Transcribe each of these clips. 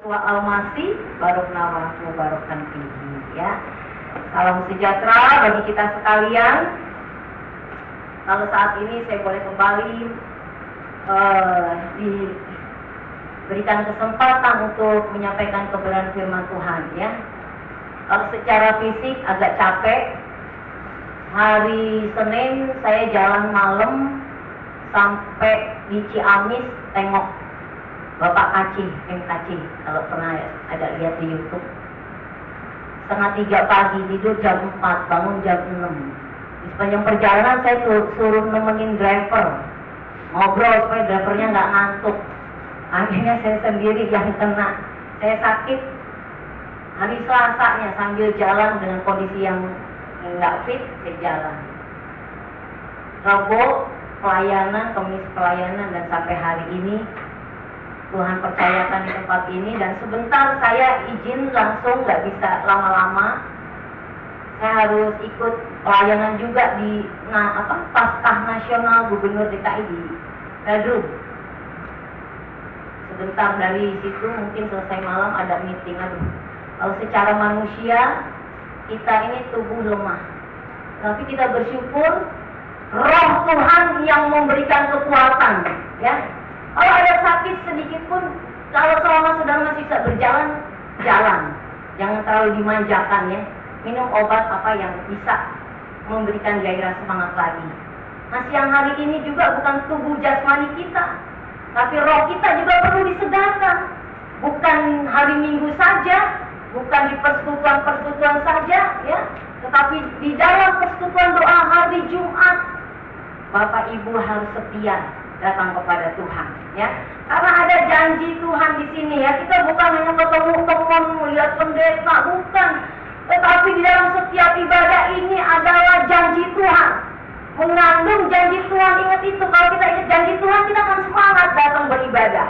Tua Almasih, Barok Nawas, Mubarokkan Fihi, ya. Salam sejahtera bagi kita sekalian. Kalau saat ini saya boleh kembali diberikan kesempatan untuk menyampaikan kebenaran firman Tuhan, ya. Kalau secara fisik agak capek. Hari Senin saya jalan malam sampai di Ciamis tengok Bapak Kacih, Kacih, kalau pernah ada lihat di YouTube. 2:30 pagi, tidur jam 4, bangun jam 6. Di sepanjang perjalanan saya suruh nemenin driver, ngobrol supaya drivernya nggak ngantuk. Akhirnya saya sendiri yang kena. Saya sakit hari Selasanya sambil jalan dengan kondisi yang nggak fit, saya jalan. Rabu pelayanan, Kamis pelayanan, dan sampai hari ini Tuhan percayakan di tempat ini. Dan sebentar saya izin langsung, nggak bisa lama-lama. Saya harus ikut pelayanan juga di Paskah Nasional Gubernur DKI di Pedro. Sebentar dari situ mungkin selesai malam ada meeting. Aduh, kalau secara manusia kita ini tubuh lemah, tapi kita bersyukur Roh Tuhan yang memberikan kekuatan, ya. Kalau ada sakit sedikit pun, kalau selama saudara masih bisa berjalan, jalan. Jangan terlalu dimanjakan, ya. Minum obat apa yang bisa memberikan gairah semangat lagi. Nah, siang hari ini juga bukan tubuh jasmani kita, tapi roh kita juga perlu disegarkan. Bukan hari Minggu saja, bukan di persekutuan-persekutuan saja, ya. Tetapi di dalam persekutuan doa hari Jumat, Bapak Ibu harus setia datang kepada Tuhan, ya. Karena ada janji Tuhan di sini, ya. Kita bukan hanya ketemu teman, melihat pendeta, bukan. Tetapi di dalam setiap ibadah ini adalah janji Tuhan. Mengandung janji Tuhan, ingat itu. Kalau kita ingat janji Tuhan, kita akan semangat datang beribadah,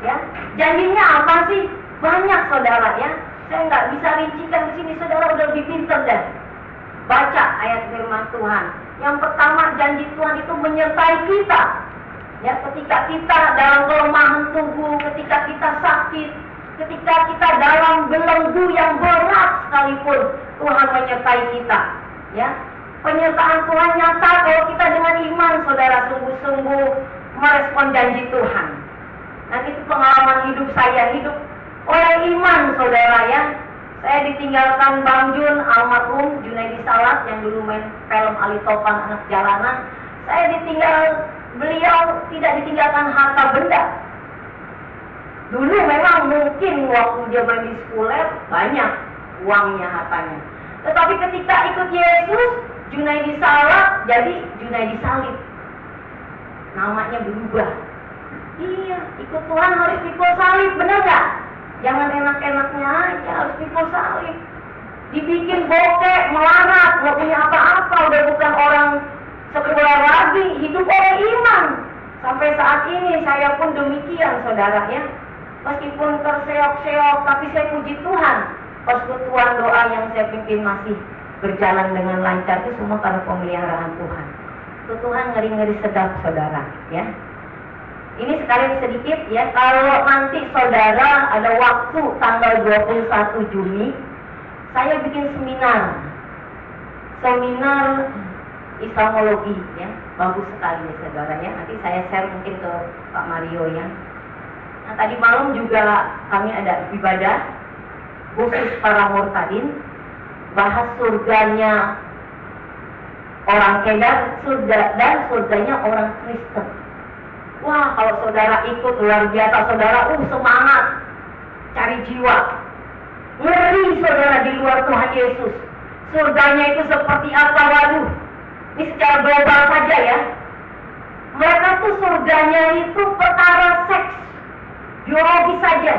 ya. Janjinya apa sih? Banyak, saudara, ya. Saya nggak bisa rincikan di sini, saudara udah lebih pintar deh. Baca ayat firman Tuhan. Yang pertama, janji Tuhan itu menyertai kita. Ya, ketika kita dalam kelemahan tubuh, ketika kita sakit, ketika kita dalam belenggu yang berat sekalipun, Tuhan menyertai kita. Ya, penyertaan Tuhan nyata kalau kita dengan iman, saudara, sungguh-sungguh merespon janji Tuhan. Nah, itu pengalaman hidup saya, hidup oleh iman, saudara, ya. Saya ditinggalkan Bang Jun, almarhum Junaidi Salat yang dulu main film Ali Topan Anak Jalanan. Saya beliau tidak ditinggalkan harta benda. Dulu memang mungkin waktu dia main di sekuler banyak uangnya, hartanya. Tetapi ketika ikut Yesus, Junaidi Salat jadi Junaidi Salib. Namanya berubah. Iya, ikut Tuhan harus pikul salib, benar gak? Jangan enak-enaknya aja, harus pikul salib. Dibikin bokek, melarat, nggak punya apa-apa, udah bukan orang sekuler lagi, hidup oleh iman. Sampai saat ini saya pun demikian, saudara, ya. Meskipun terseok-seok, tapi saya puji Tuhan. Persekutuan doa yang saya pimpin masih berjalan dengan lancar, itu semua karena pemeliharaan Tuhan. Itu Tuhan ngeri-ngeri sedap, saudara, ya. Ini sekali sedikit, ya. Kalau nanti saudara ada waktu tanggal 21 Juni, saya bikin seminar Islamologi, ya. Bagus sekali, ya, saudara, ya. Nanti saya share mungkin ke Pak Mario, ya. Nah, tadi malam juga kami ada ibadah khusus para murtadin, bahas surganya orang Kedar, dan surganya orang Kristen. Wah, kalau saudara ikut luar biasa, saudara, semangat cari jiwa. Ngeri, saudara, di luar Tuhan Yesus. Surganya itu seperti apa? Waduh, ini secara global saja, ya. Mereka tuh surganya itu perkara seks, biologi saja.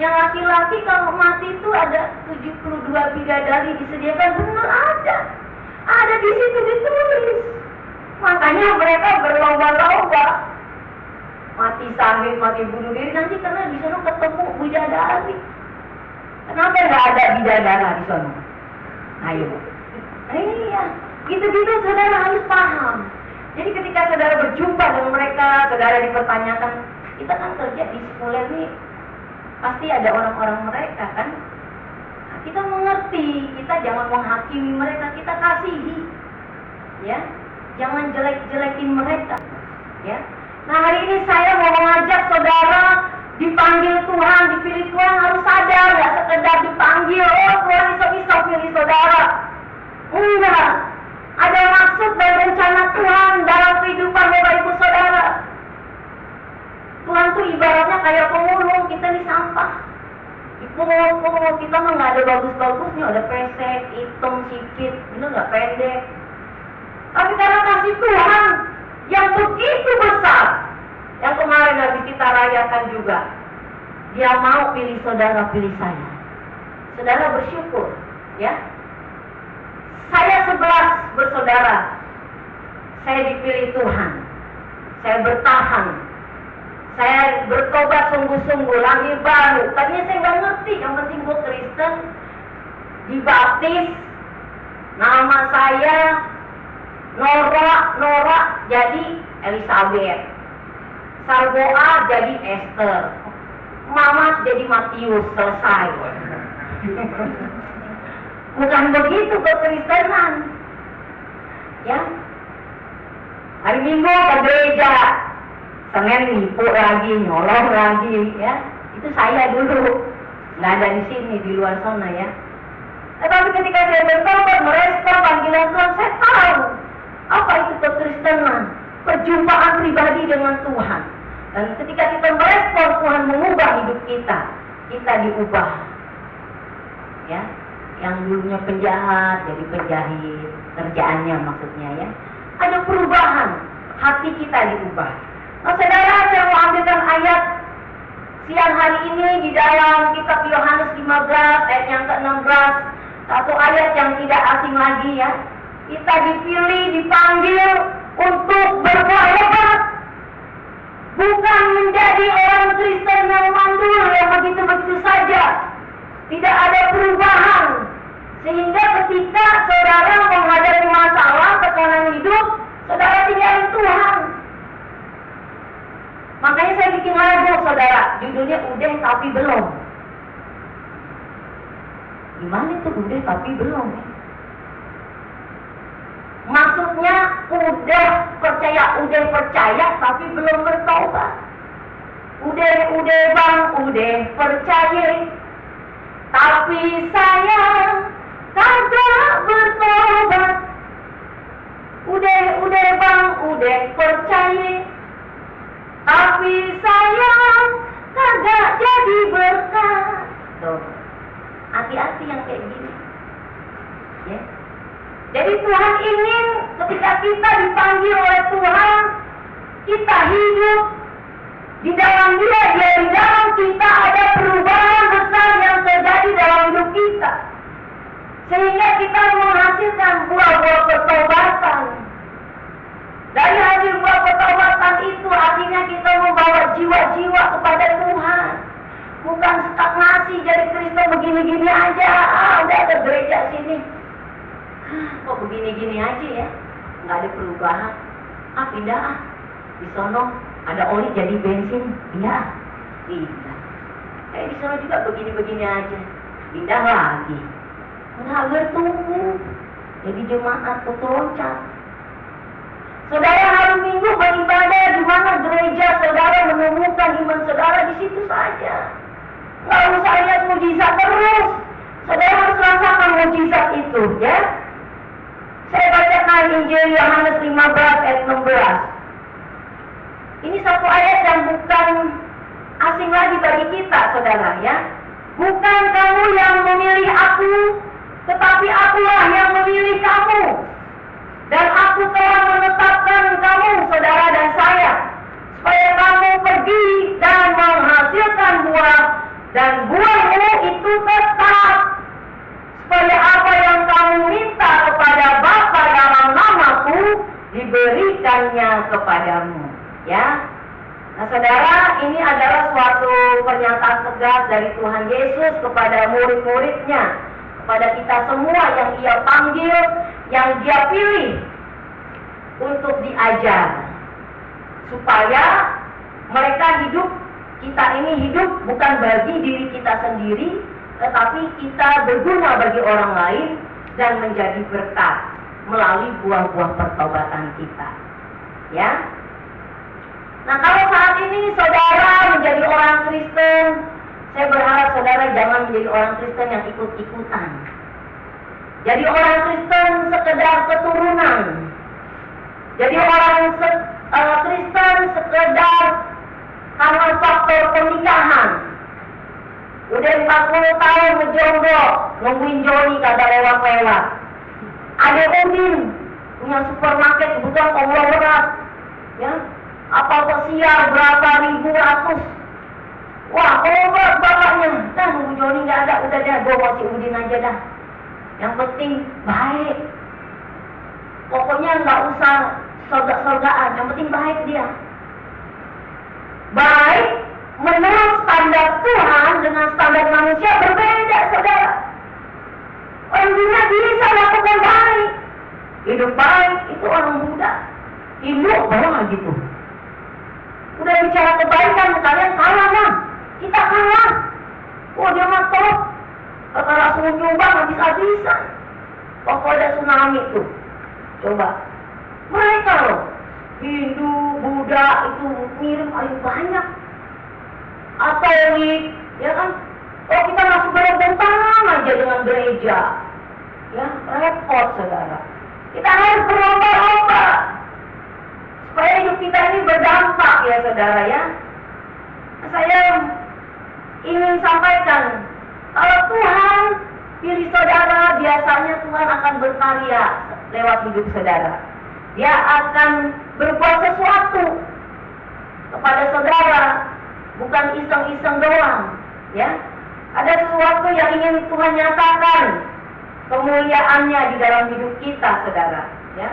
Yang laki-laki kalau mati itu ada 72 bidadari disediakan, benar ada. Ada di situ ditulis. Makanya mereka berlomba-lomba mati sahid, mati bunuh diri, nanti karena di sana ketemu bidadari. Kenapa nggak ada bidadara di sana? Ayo, iya, gitu-gitu saudara harus paham. Jadi ketika saudara berjumpa dengan mereka, saudara dipertanyakan, kita kan kerja di sekuler nih, pasti ada orang-orang mereka kan. Nah, kita mengerti, kita jangan menghakimi mereka, kita kasihi, ya, jangan jelek-jelekin mereka, ya. Nah, hari ini saya mau mengajak saudara dipanggil Tuhan, dipilih Tuhan harus sadar, nggak sekedar dipanggil, oh Tuhan bisa pilih saudara. Enggak, ada maksud dan rencana Tuhan dalam kehidupan Bapak Ibu Saudara. Tuhan tuh ibaratnya kayak pemulung, kita ini sampah. Dipungut-pungut, kita mah nggak ada bagus-bagusnya, ada pesek, hitam, sikit, bener nggak, pendek. Tapi karena kasih Tuhan yang begitu besar, yang kemarin habis kita rayakan juga, Dia mau pilih saudara, pilih saya. Saudara bersyukur, ya. Saya 11 bersaudara. Saya dipilih Tuhan. Saya bertahan. Saya bertobat sungguh-sungguh, lahir baru. Tadinya saya nggak ngerti, yang penting gue Kristen, dibaptis, nama saya Nora jadi Elizabeth, Sarboa jadi Esther, Mamat jadi Matius, selesai. Bukan begitu kekristenan, ya. Hari Minggu ke gereja, Senin nipu lagi, nyolong lagi, ya. Itu saya dulu, nggak ada di sini, di luar sana, ya. Tetapi ketika saya bertobat, merespon panggilan Tuhan, saya tahu apa itu kekristenan, perjumpaan pribadi dengan Tuhan. Dan ketika kita merespon, Tuhan mengubah hidup kita diubah, ya. Yang dulunya penjahat jadi penjahit, kerjaannya maksudnya, ya. Ada perubahan, hati kita diubah. Nah, saudara, saya mau ambilkan ayat siang hari ini di dalam kitab Yohanes 15 ayat yang ke-16, satu ayat yang tidak asing lagi, ya. Kita dipilih, dipanggil untuk berbuat hebat, bukan menjadi orang Kristen yang mandul, yang begitu-begitu saja. Tidak ada perubahan. Sehingga ketika saudara menghadapi masalah, tekanan hidup, saudara tinggalin Tuhan. Makanya saya bikin lagu, saudara, judulnya Udah Tapi Belum. Gimana itu udah tapi belum? Maksudnya udah percaya tapi belum bertobat. Udah bang, udah percaya, tapi saya kagak bertobat. Udah bang, udah percaya, tapi saya kagak jadi berkat. Tuh, hati-hati yang kayak gini, ya. Jadi Tuhan ingin ketika kita dipanggil oleh Tuhan, kita hidup di dalam Dia di dalam kita ada perubahan besar yang terjadi dalam hidup kita. Sehingga kita menghasilkan buah-buah pertobatan. Dari hasil buah pertobatan itu artinya kita membawa jiwa-jiwa kepada Tuhan. Bukan stagnasi jadi Kristen begini-gini aja. Udah ada gereja sini. Kok begini-gini aja, ya? Nggak ada perubahan. Pindah. Di sono ada oli jadi bensin. Pindah. Di sono juga begini-begini aja. Pindah lagi. Nggak bertumbuh. Jadi jemaat loncat. Saudara hari Minggu beribadah di mana gereja saudara menemukan iman saudara di situ saja. Nggak usah lihat mujizat terus. Saudara harus rasakan mujizat itu, ya. Saya bacakan Injil Yohanes 15 ayat 16. Ini satu ayat yang bukan asing lagi bagi kita, saudara, ya. Bukan kamu yang memilih aku, tetapi akulah yang memilih kamu. Dan aku telah menetapkan kamu, saudara dan saya, supaya kamu pergi dan menghasilkan buah, dan buahmu itu tetap, supaya apa yang kamu minta kepada Bapa dalam namaku diberikannya kepadamu, ya. Nah, saudara, ini adalah suatu pernyataan tegas dari Tuhan Yesus kepada murid-muridnya, kepada kita semua yang Ia panggil, yang Dia pilih untuk diajar, supaya mereka hidup, kita ini hidup bukan bukan bagi diri kita sendiri, tetapi kita berguna bagi orang lain dan menjadi berkat melalui buah-buah pertobatan kita. Ya. Nah, kalau saat ini saudara menjadi orang Kristen, saya berharap saudara jangan menjadi orang Kristen yang ikut-ikutan. Jadi orang Kristen sekedar keturunan. Jadi orang Kristen sekedar karena faktor pernikahan. Udah 40 tahun menjomblo, nungguin Joni kagak lewat-lewat. Ada Udin punya supermarket kebutuhan konglomerat, ya. Apa pesiar berapa ribu ratus. Wah, obat bapaknya. Dah nunggu Joni nggak ada, udah dah gue mau si Udin aja dah. Yang penting baik. Pokoknya nggak usah sorga-sorgaan, yang penting baik dia. Baik menurut standar Tuhan dengan standar manusia berbeda, saudara. Orang dunia bisa lakukan baik. Hidup baik itu orang Buddha. Hidup bawah gitu. Udah bicara kebaikan, kalian kalah lah. Kita kalah. Wah, dia mah top. Kalau langsung nyumbang habis-habisan. Pokoknya ada tsunami tuh. Coba. Mereka loh. Hindu, Buddha itu ngirim paling banyak. Katolik, ya kan? Oh, kita masuk berbentangan aja dengan gereja. Ya, repot saudara. Kita harus berlomba-lomba supaya hidup kita ini berdampak ya saudara ya. Saya ingin sampaikan, kalau Tuhan pilih saudara, biasanya Tuhan akan berkarya lewat hidup saudara. Dia akan berbuat sesuatu kepada saudara, bukan iseng-iseng doang, ya. Ada sesuatu yang ingin Tuhan nyatakan kemuliaannya di dalam hidup kita, saudara, ya.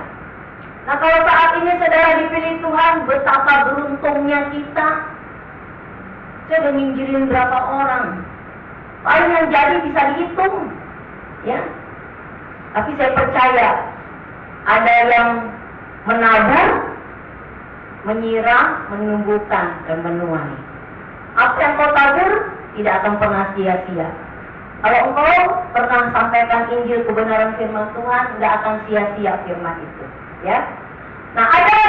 Nah, kalau saat ini saudara dipilih Tuhan, betapa beruntungnya kita. Saya udah nyingkirin berapa orang, paling yang jadi bisa dihitung, ya. Tapi saya percaya ada yang menabur, menyiram, menumbuhkan, dan menuai. Apa yang kau tabur tidak akan pernah sia-sia. Kalau engkau pernah sampaikan Injil kebenaran firman Tuhan, tidak akan sia-sia firman itu. Ya. Nah, ada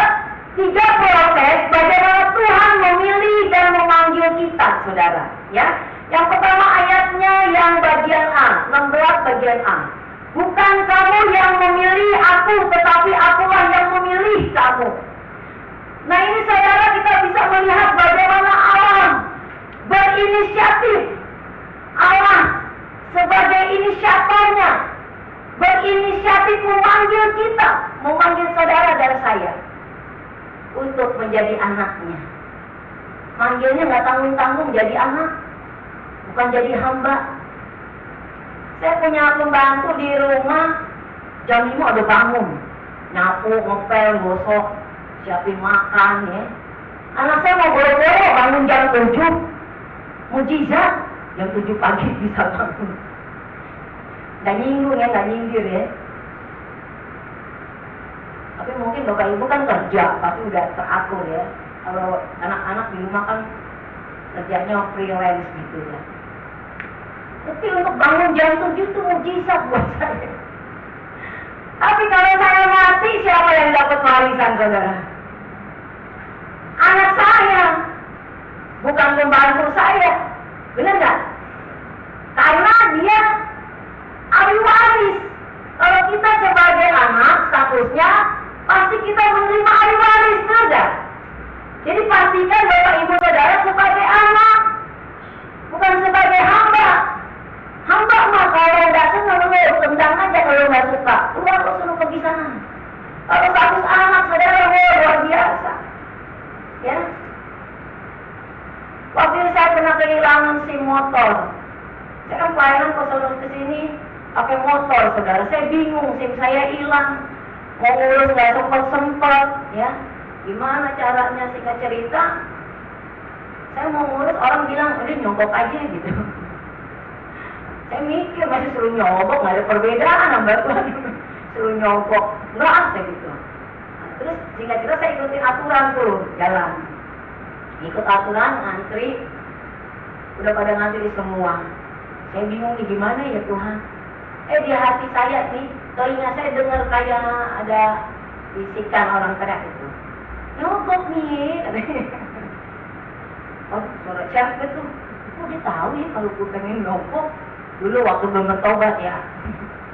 3 proses bagaimana Tuhan memilih dan memanggil kita, saudara. Ya. Yang pertama ayatnya yang bagian A, 16 bagian A. Bukan kamu yang memilih aku, tetapi akulah yang memilih kamu. Nah, ini saudara, kita bisa melihat bagaimana Allah berinisiatif. Allah sebagai inisiatornya berinisiatif memanggil kita, memanggil saudara dan saya untuk menjadi anaknya. Manggilnya nggak tanggung-tanggung, jadi anak, bukan jadi hamba. Saya punya pembantu di rumah, jam 5 udah bangun, nyapu, ngepel, gosok, siapin makan, ya. Anak saya mau boro-boro bangun jam 7, mujizat, jam 7 pagi bisa bangun. Nggak nyinggung ya, nggak nyindir ya. Tapi mungkin bapak ibu kan kerja, pasti udah teratur ya. Kalau anak-anak di rumah kan kerjanya freelance gitu ya. Tapi untuk bangun jam 7 itu mujizat buat saya. Tapi kalau saya mati, siapa yang dapat warisan, saudara? Anak saya, bukan pembantu saya. Benar nggak? Karena dia ahli waris. Kalau kita sebagai anak, statusnya pasti kita menerima ahli waris, benar nggak? Jadi pastikan bapak ibu saudara sebagai anak, bukan sebagai hamba. Hamba mah kalau nggak senang, lo tendang aja kalau nggak suka. Keluar lo suruh pergi sana. Kalau status anak saudara, luar biasa. Ya. Waktu itu saya pernah kehilangan SIM motor. Saya kan pelayanan ke sana kesini pakai motor, saudara. Saya bingung, SIM saya hilang. Mau ngurus nggak sempet, ya. Gimana caranya, singkat cerita? Saya mau ngurus, orang bilang, udah nyogok aja gitu. Saya mikir masih suruh nyogok, nggak ada perbedaan nambah lagi. Suruh nyogok, nggak saya gitu. Nah, terus singkat cerita saya ikutin aturan tuh, jalan. Ikut aturan, antri. udah pada ngantri semua. Saya bingung nih gimana ya Tuhan. Di hati saya nih, telinga saya dengar kayak ada bisikan orang teriak itu. Nyogok nih, katanya. Oh, suara siapa tuh? Kok dia tahu ya kalau gue pengen nyogok? Dulu waktu belum bertobat ya,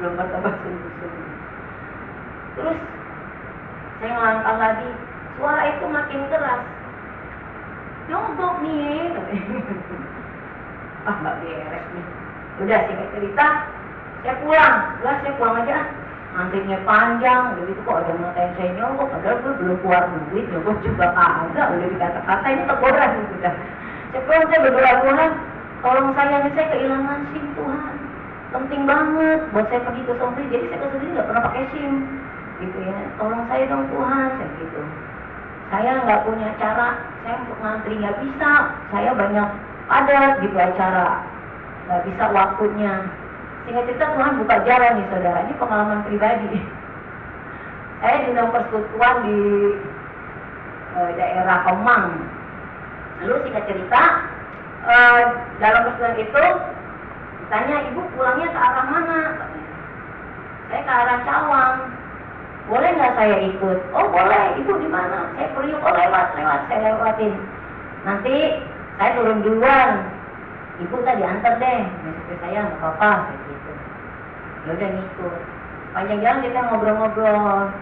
belum bertobat sungguh-sungguh. Terus saya ngelangkah lagi, suara itu makin keras. Nyogok nih, katanya. Nggak beres nih. Udah singkat cerita, saya pulang aja. Antrinya panjang, udah gitu kok ada yang ngatain saya nyogok, padahal gue belum keluar duit, nyogok juga kagak, udah dikata-kata ini teguran sudah. Saya pulang, saya berdoa, Tuhan, tolong saya kehilangan SIM Tuhan, penting banget buat saya pergi ke Sombri, jadi saya ke Sombri nggak pernah pakai SIM, gitu ya. Tolong saya dong Tuhan, saya gitu. Saya nggak punya cara, saya untuk ngantri nggak bisa, saya banyak padat gitu acara, nggak bisa waktunya. Singkat cerita Tuhan buka jalan nih saudara, ini pengalaman pribadi. Saya diundang persekutuan di daerah Kemang. Lalu singkat cerita, dalam persekutuan itu ditanya, ibu pulangnya ke arah mana? Saya ke arah Cawang. Boleh nggak saya ikut? Oh boleh, ibu di mana? Saya Priuk, oh lewat, saya lewatin. Nanti saya turun duluan. Ibu tadi antar deh, supaya saya nggak apa-apa, kayak gitu. Ya udah ngikut. Panjang jalan kita ngobrol-ngobrol.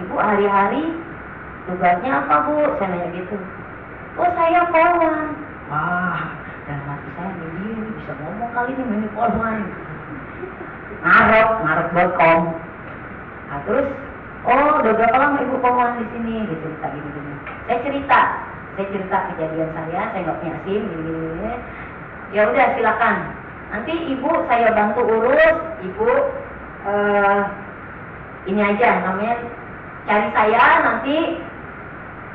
Ibu hari-hari tugasnya apa Bu? Saya nanya gitu. Oh saya polwan. Wah, dalam hati saya ini bisa ngomong kali ini mini polwan. Ngarep belkom. Nah terus, oh udah berapa lama ibu polwan di sini? Dia cerita gini-gini. Saya cerita kejadian saya nggak punya SIM, gini. Ya udah silakan. Nanti ibu saya bantu urus, ibu ini aja namanya cari saya nanti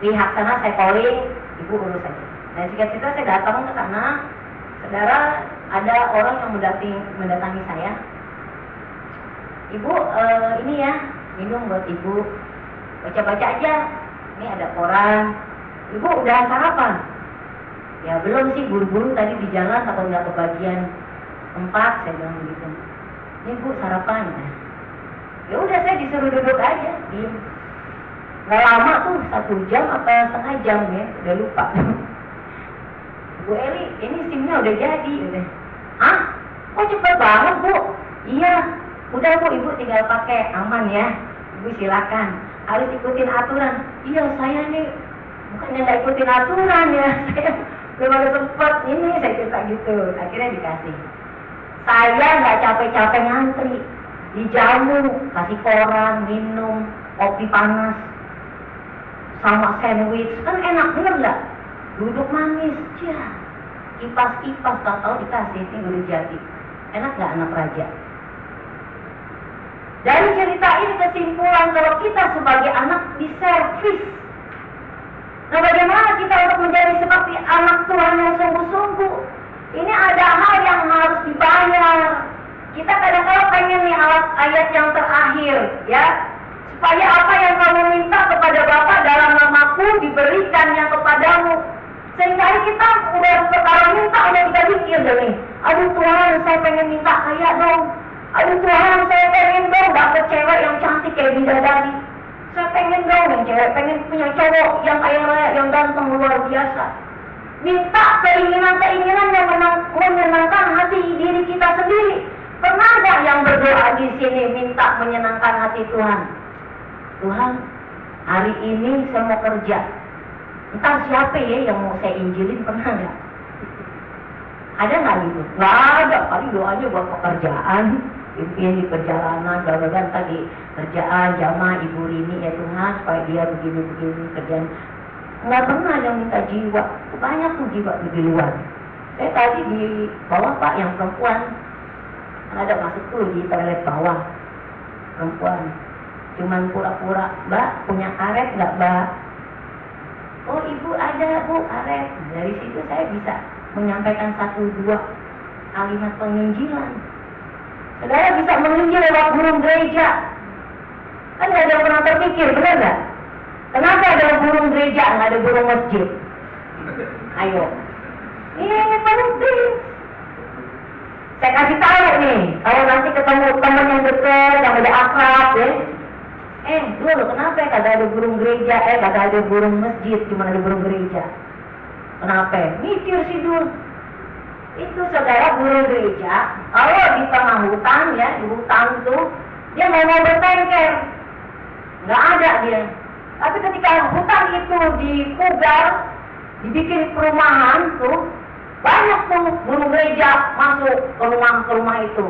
pihak sana saya calling, ibu urus aja. Dan singkat cerita saya datang ke sana, saudara ada orang yang mendatangi saya. Ibu ini ya minum buat ibu, baca-baca aja. Ini ada koran. Ibu udah sarapan? Ya belum sih, buru-buru tadi di jalan atau nggak kebagian tempat, saya bilang begitu. Ini Bu sarapan. Ya udah saya disuruh duduk aja, diem. Nggak lama tuh, 1 jam atau setengah jam ya, udah lupa. Bu Eli, ini SIM-nya udah jadi. Udah. Hah? Kok cepet banget Bu? Iya, udah Bu, ibu tinggal pakai, aman ya. Ibu silakan. Harus ikutin aturan. Iya saya nih bukannya nggak ikutin aturan ya, saya belum ada sempet ini, saya cerita gitu. Akhirnya dikasih. Saya nggak capek-capek ngantri, dijamu, kasih koran, minum, kopi panas, sama sandwich, kan enak bener nggak? Duduk manis, kipas-kipas, tahu dikasih, ini udah jadi. Enak nggak anak raja? Dari cerita ini kesimpulan kalau kita sebagai anak diservis. Nah bagaimana kita untuk menjadi seperti anak Tuhan yang sungguh-sungguh? Ini ada hal yang harus dibayar. Kita kadang-kadang pengen nih ayat yang terakhir, ya. Supaya apa yang kamu minta kepada Bapa dalam namaku diberikannya kepadamu. Sehingga kita udah perkara minta, udah kita pikir deh nih. Aduh Tuhan, saya pengen minta kaya dong. Aduh Tuhan, saya pengen dong dapet cewek yang cantik kayak bidadari. Saya pengen dong yang cewek, pengen punya cowok yang kaya raya, yang ganteng luar biasa. Minta keinginan-keinginan yang menyenangkan hati diri kita sendiri. Pernah nggak yang berdoa di sini minta menyenangkan hati Tuhan? Tuhan, hari ini saya mau kerja. Entah siapa ya yang mau saya injilin, pernah nggak? Ada nggak gitu? Nggak ada, paling doanya buat pekerjaan. Pimpin di perjalanan, gagal tadi kerjaan, jamaah Ibu Rini ya Tuhan, supaya dia begini-begini kerjaan. Nggak pernah yang minta jiwa, banyak tuh jiwa di luar. Saya tadi di bawah Pak yang perempuan, ada masuk tuh di toilet bawah, perempuan. Cuman pura-pura, Mbak punya karet nggak Mbak? Oh Ibu ada Bu karet. Dari situ saya bisa menyampaikan 1-2 kalimat penginjilan. Saudara bisa menginjil lewat burung gereja. Kan nggak ada yang pernah terpikir, benar nggak? Kenapa ada burung gereja, nggak ada burung masjid? Ayo. Ini penting. Saya kasih tahu nih, kalau nanti ketemu teman yang dekat, yang udah akrab, ya. Dulu kenapa ya kagak ada burung gereja, kagak ada burung masjid, cuma ada burung gereja. Kenapa? Mikir sih dulu. Itu saudara burung gereja, kalau di tengah hutan ya, di hutan tuh, dia mau bertengker. Nggak ada dia. Tapi ketika hutan itu dipugar, dibikin perumahan tuh, banyak tuh burung gereja masuk ke rumah itu,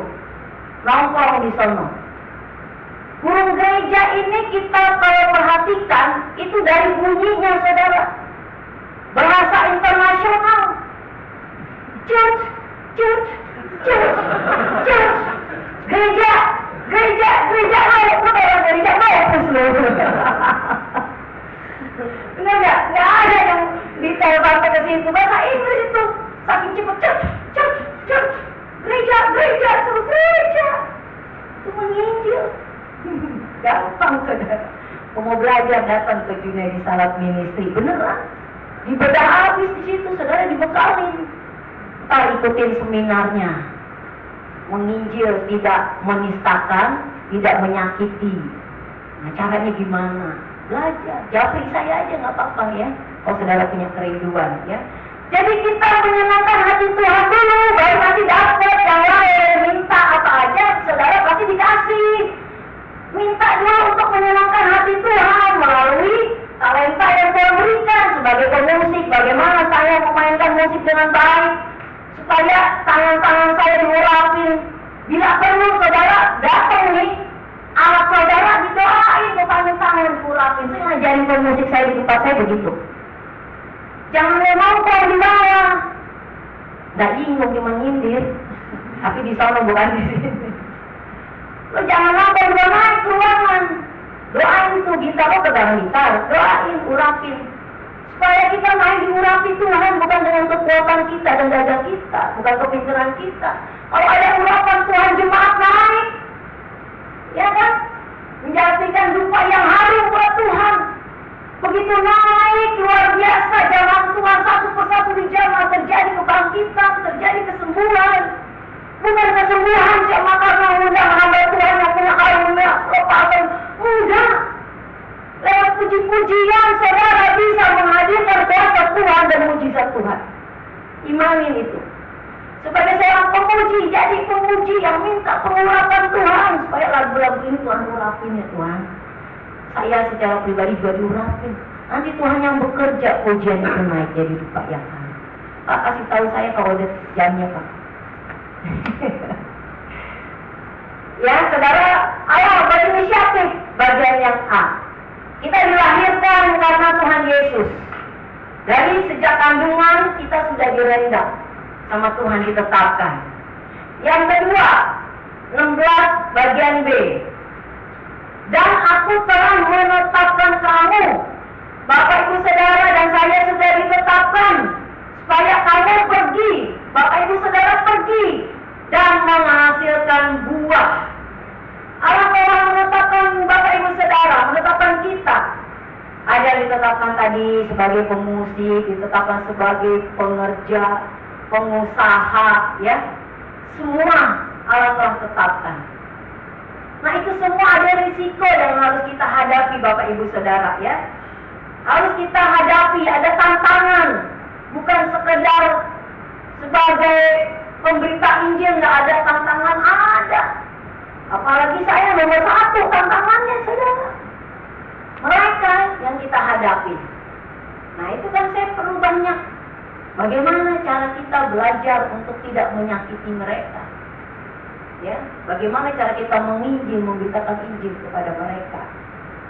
nongkrong di sana. Burung gereja ini kita kalau perhatikan itu dari bunyinya saudara, bahasa internasional. Church, church, church, church, gereja, gereja, gereja, saudara, gereja bagus loh. Enggak ada yang detail sampai ke situ. Bahasa Inggris itu saking cepat, church, church, church, gereja, gereja, terus gereja. Itu menginjil. Gampang saudara. Mau belajar datang ke Junaidi Salat Ministry, beneran. Dibedah habis di situ, saudara dibekalin. Kita ikutin seminarnya. Menginjil, tidak menistakan, tidak menyakiti. Nah, caranya gimana? Belajar. Japri saya aja nggak apa-apa ya. Kalau saudara punya kerinduan ya. Jadi kita menyenangkan hati Tuhan dulu, baru nanti dapat yang lain. Minta apa aja, saudara pasti dikasih. Minta dulu untuk menyenangkan hati Tuhan melalui talenta yang Tuhan berikan sebagai pemusik. Bagaimana saya memainkan musik dengan baik supaya tangan-tangan saya diurapin. Bila perlu saudara datang nih, alat saudara didoain ke tangan-tangan diurapin. Saya ngajarin pemusik saya di tempat saya begitu. Jangan ngomong di bawah. Nggak ingin cuma nyindir, tapi di sana bukan di sini. Lo jangan ngomong udah naik ke ruangan. Doain tuh gitar lo pegang gitar, doain, urapin. Supaya kita main diurapi Tuhan bukan dengan kekuatan kita dan dada kita, bukan kepintaran kita. Kalau ada urapan Tuhan jemaat naik, ya kan? Menjadikan dupa yang harum buat Tuhan. Begitu naik luar biasa jalan Tuhan satu persatu di jamaah terjadi kebangkitan, terjadi kesembuhan. Bukan kesembuhan cuma karena undang hamba Tuhan yang punya karunia lepasan. Enggak. Lewat puji-pujian saudara bisa menghadirkan kuasa Tuhan dan mujizat Tuhan. Imanin itu. Sebagai seorang pemuji, jadi pemuji yang minta pengurapan Tuhan supaya lagu-lagu ini Tuhan urapin ya Tuhan. Saya secara pribadi juga diurapin. Nanti Tuhan yang bekerja pujian itu naik jadi dupa yang lain. Pak kasih tahu saya kalau udah jamnya Pak. Ya saudara, ayo berinisiatif. Bagian yang A, kita dilahirkan karena Tuhan Yesus. Dari sejak kandungan kita sudah direndam sama Tuhan ditetapkan. Yang kedua, 16 bagian B, dan aku telah menetapkan kamu, Bapak Ibu Saudara dan saya sudah ditetapkan supaya kamu pergi, Bapak Ibu Saudara pergi dan menghasilkan buah. Allah telah menetapkan Bapak Ibu Saudara, menetapkan kita. Ada yang ditetapkan tadi sebagai pemusik, ditetapkan sebagai pengerja, pengusaha, ya. Semua Allah telah tetapkan. Nah itu semua ada risiko yang harus kita hadapi Bapak Ibu Saudara, ya. Harus kita hadapi, ada tantangan. Bukan sekedar sebagai pemberita Injil, nggak ada tantangan, ada. Apalagi saya nomor 1 tantangannya saudara. Mereka yang kita hadapi. Nah itu kan saya perlu banyak. Bagaimana cara kita belajar untuk tidak menyakiti mereka. Ya, bagaimana cara kita menginjil, memberitakan Injil kepada mereka.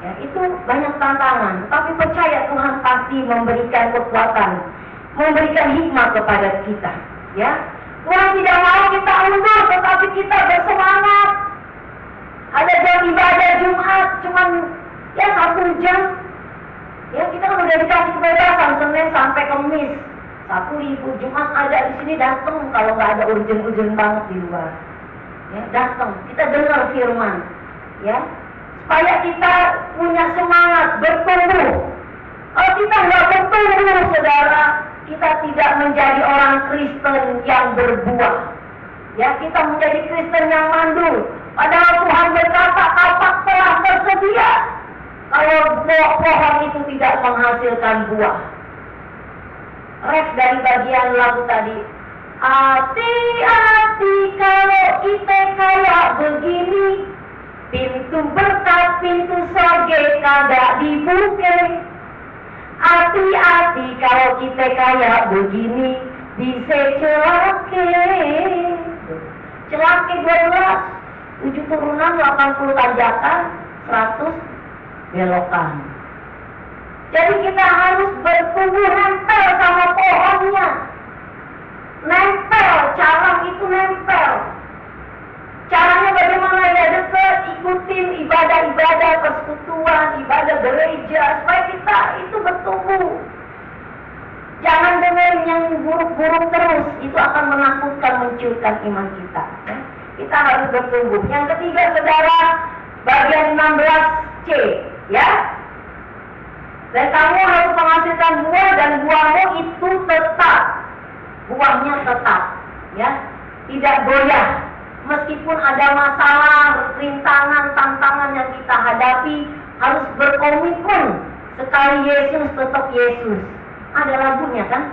Ya, itu banyak tantangan. Tetapi percaya Tuhan pasti memberikan kekuatan, memberikan hikmat kepada kita. Ya, Tuhan tidak mau kita undur, tetapi kita bersemangat. Ada jam ibadah Jumat, cuman ya 1 jam. Ya, kita kan udah dikasih kebebasan Senin sampai Kamis. 1.000 Jumat ada di sini datang kalau nggak ada urgen-urgen banget di luar. Ya, datang. Kita dengar firman. Ya, supaya kita punya semangat bertumbuh. Kalau kita nggak bertumbuh, saudara, kita tidak menjadi orang Kristen yang berbuah. Ya, kita menjadi Kristen yang mandul. Padahal Tuhan berkata, kapak telah tersedia. Kalau pohon itu tidak menghasilkan buah. Ref dari bagian lagu tadi. Hati-hati kalau kita kayak begini. Pintu berkat, pintu sorga kagak dibuka. Hati-hati kalau kita kayak begini. Bisa celake. Celake 12. 7 turunan, 80 tanjakan, 100 belokan. Jadi kita harus bertumbuh nempel sama pohonnya. Nempel, cabang itu nempel. Caranya bagaimana ya? Dekat, ikutin ibadah-ibadah persekutuan, ibadah gereja, supaya kita itu bertumbuh. Jangan dengerin yang buruk-buruk terus, itu akan menakutkan, mencurkan iman kita. Ya? Kita harus bertumbuh. Yang ketiga, saudara, bagian 16C, ya. Dan kamu harus menghasilkan buah, dan buahmu itu tetap. Buahnya tetap, ya. Tidak goyah. Meskipun ada masalah, rintangan, tantangan yang kita hadapi, harus berkomitmen. Sekali Yesus, tetap Yesus. Ada lagunya kan?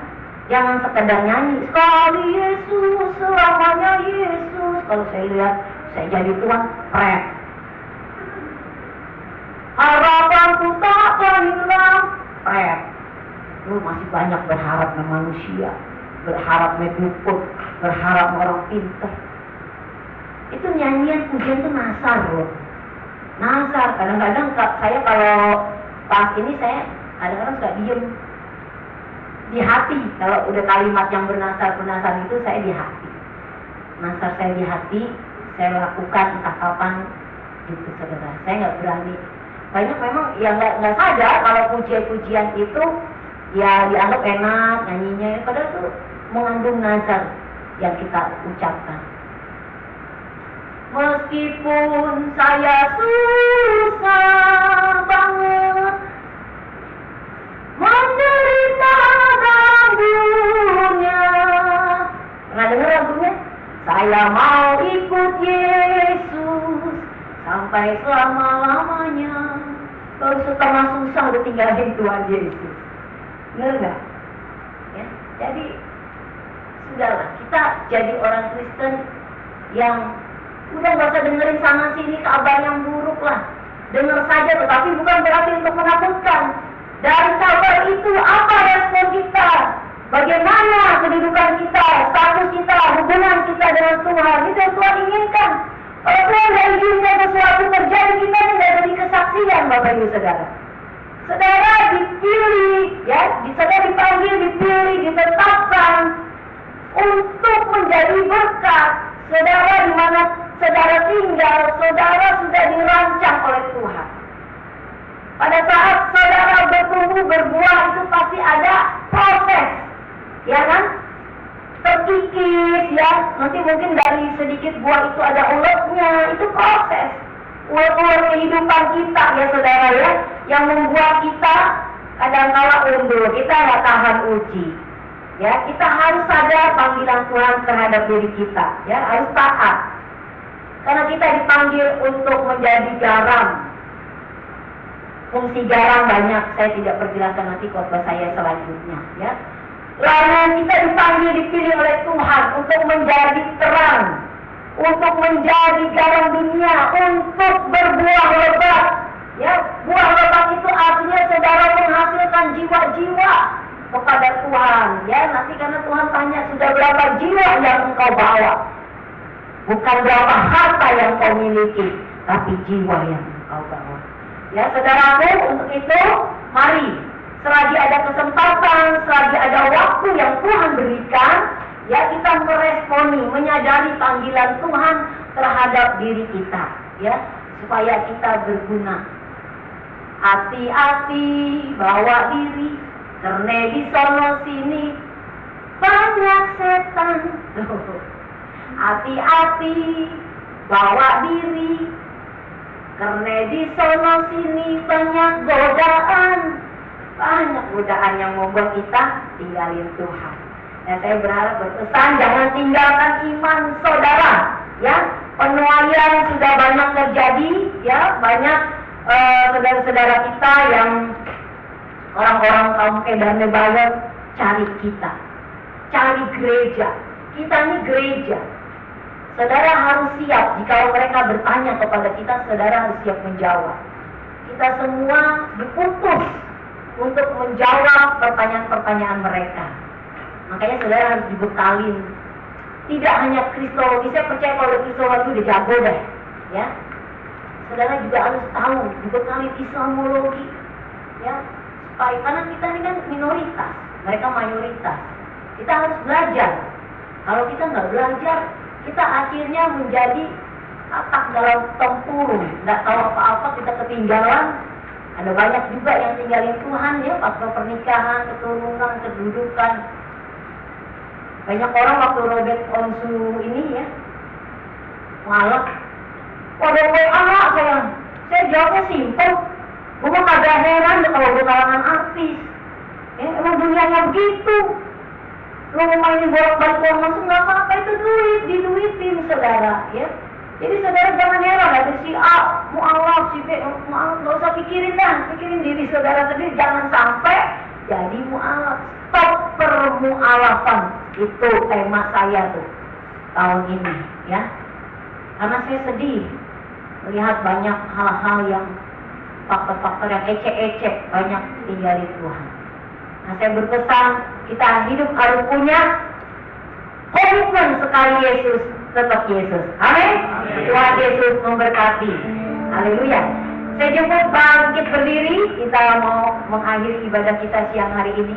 Jangan sekedar nyanyi, sekali Yesus, selamanya Yesus. Kalau saya lihat, saya jadi Tuhan, rap. Harapanku tak akan hilang, rap. Lu masih banyak berharap sama manusia, berharap medukut, berharap orang pintar. Itu nyanyian pujian itu nasar loh. Nasar, kadang-kadang saya kalau pas ini saya kadang-kadang suka diem. Di hati, kalau udah kalimat yang bernasar-bernasar itu saya di hati. Nasar saya di hati, saya lakukan entah kapan gitu saudara. Saya nggak berani. Banyak memang yang nggak sadar kalau pujian-pujian itu ya dianggap enak nyanyinya, padahal itu mengandung nazar yang kita ucapkan. Meskipun saya susah banget menderita dunia. Pernah dengar lagunya? Saya mau ikut Yesus sampai selama-lamanya. Kalau setengah susah udah tinggalin Tuhan Yesus. Benar nggak? Ya, jadi sudahlah, kita jadi orang Kristen yang udah gak usah dengerin sana sini kabar yang buruk lah. Dengar saja, tetapi bukan berarti untuk menakutkan. Dari kabar itu apa respon kita? Bagaimana kedudukan kita, status kita, hubungan kita dengan Tuhan? Itu yang Tuhan inginkan. Kalau Tuhan tidak izinkan sesuatu terjadi, kita tidak beri kesaksian, Bapak Ibu Saudara. Saudara dipilih, ya, saudara dipanggil, dipilih, ditetapkan untuk menjadi berkat. Saudara di mana saudara tinggal, saudara sudah dirancang oleh Tuhan. Pada saat saudara bertumbuh, berbuah, itu pasti ada proses, ya kan? Terkikis, ya. Nanti mungkin dari sedikit buah itu ada uletnya, itu proses. Ulet-ulet kehidupan kita, ya saudara, ya, yang membuat kita kadang-kala undur, kita nggak tahan uji. Ya, kita harus sadar panggilan Tuhan terhadap diri kita, ya, harus taat. Karena kita dipanggil untuk menjadi garam. Fungsi garam banyak, saya tidak perjelaskan nanti khotbah saya selanjutnya, ya. Lalu kita dipanggil, dipilih oleh Tuhan untuk menjadi terang, untuk menjadi garam dunia, untuk berbuah lebat. Ya, buah lebat itu artinya saudara menghasilkan jiwa-jiwa kepada Tuhan. Ya, nanti karena Tuhan tanya sudah berapa jiwa yang engkau bawa, bukan berapa harta yang kau miliki, tapi jiwa yang engkau bawa. Ya, saudaraku, untuk itu mari selagi ada kesempatan, selagi ada waktu yang Tuhan berikan, ya, kita meresponi, menyadari panggilan Tuhan terhadap diri kita, ya, supaya kita berguna. Hati-hati bawa diri, karena di sono sini banyak setan. Hati-hati bawa diri, karena di sono sini banyak godaan. Banyak godaan yang membuat kita tinggalin Tuhan. Dan saya berharap berpesan, jangan tinggalkan iman saudara. Ya, penuaian sudah banyak terjadi. Ya, banyak saudara-saudara kita yang orang-orang kaum Kedan Nebayon cari kita, cari gereja. Kita ini gereja. Saudara harus siap. Jika mereka bertanya kepada kita, saudara harus siap menjawab. Kita semua diputus untuk menjawab pertanyaan-pertanyaan mereka. Makanya saudara harus dibekalin. Tidak hanya kristologi, saya percaya kalau kristologi udah jago deh, ya. Saudara juga harus tahu, dibekali Islamologi, ya. Karena kita ini kan minoritas, mereka mayoritas. Kita harus belajar. Kalau kita nggak belajar, kita akhirnya menjadi katak dalam tempurung, nggak tahu apa-apa, kita ketinggalan. Ada banyak juga yang tinggalin Tuhan, ya, pasca pernikahan, keturunan, kedudukan. Banyak orang waktu Robert Onsu ini, ya, malah pada WA saya jawabnya simpel. Gue mah kagak heran kalau gue kalangan artis. Ya, emang dunianya begitu. Lo mau mainin bolak-balik uang masuk nggak apa-apa, itu duit, diduitin saudara, ya. Jadi saudara jangan heran, ada si A, mu'alaf, si B, mu'alaf, nggak usah pikirin dah, pikirin diri saudara sendiri, jangan sampai jadi mu'alaf. Stop permu'alafan, itu tema saya tuh tahun ini, ya. Karena saya sedih melihat banyak hal-hal yang faktor-faktor yang ecek-ecek banyak tinggalin Tuhan. Nah, saya berpesan kita hidup harus punya komitmen sekali Yesus tetap Yesus. Amin. Tuhan Yesus memberkati. Haleluya. Saya jemput bangkit berdiri. Kita mau mengakhiri ibadah kita siang hari ini.